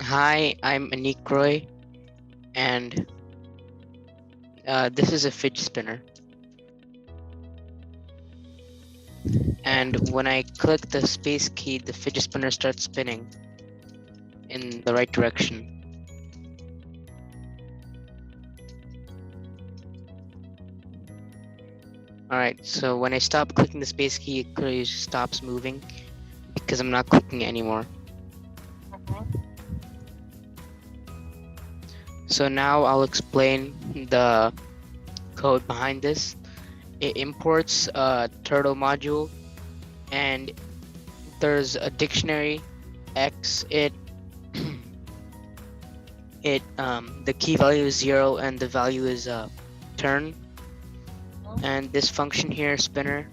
Hi, I'm Aneek, and this is a fidget spinner. And when I click the space key, the fidget spinner starts spinning in the right direction. Alright, so when I stop clicking the space key, it clearly stops moving because I'm not clicking it anymore. So now I'll explain the code behind this. It imports a turtle module, and there's a dictionary X. The key value is 0 and the value is turn. And this function here, spinner,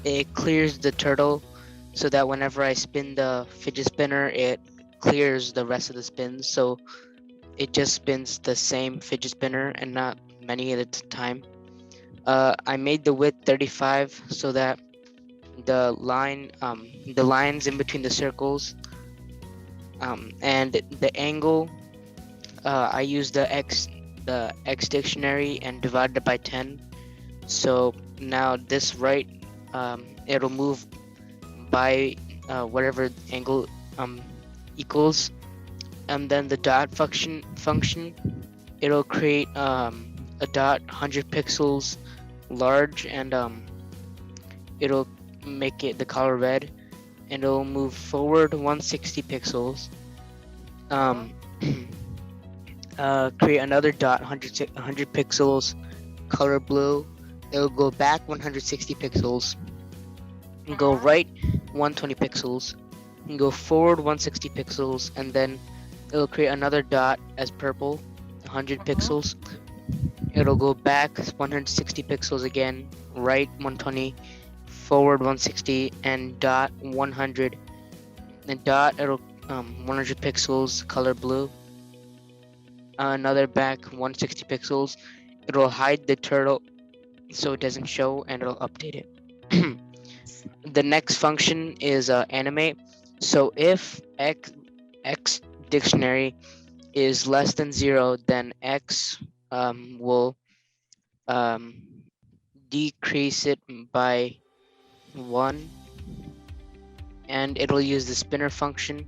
it clears the turtle so that whenever I spin the fidget spinner, it clears the rest of the spins. So it just spins the same fidget spinner and not many at a time. I made the width 35 so that the lines in between the circles, and the angle, I use the X dictionary and divided it by 10. So now this right, it'll move by whatever angle equals, and then the dot function it'll create a dot 100 pixels large, and it'll make it the color red, and it'll move forward 160 pixels. Create another dot 100 pixels color blue. It'll go back 160 pixels and go right 120 pixels and go forward 160 pixels, and then it'll create another dot as purple 100 pixels. It'll go back 160 pixels again, right 120, forward 160, and dot 100. And dot, it'll 100 pixels color blue. Another back 160 pixels. It'll hide the turtle so it doesn't show, and it'll update it. The next function is animate. So if X dictionary is less than 0, then X will decrease it by 1, and it'll use the spinner function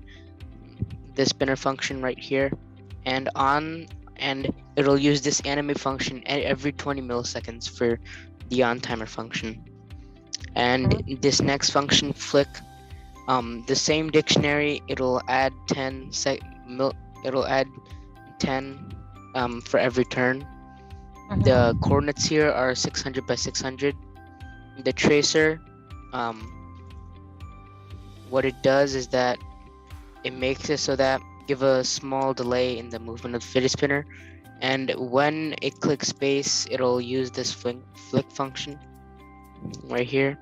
right here, and it'll use this animate function every 20 milliseconds for the on timer function. And this next function, flick, the same dictionary, it'll add 10 for every turn. The coordinates here are 600 by 600. The tracer, what it does is that it makes it so that give a small delay in the movement of the fidget spinner, and when it clicks space, it'll use this flick function right here,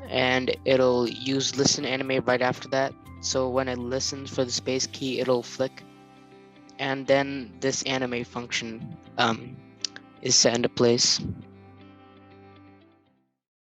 and it'll use listen animate right after that. So when it listens for the space key, it'll flick, and then this animate function is set into place.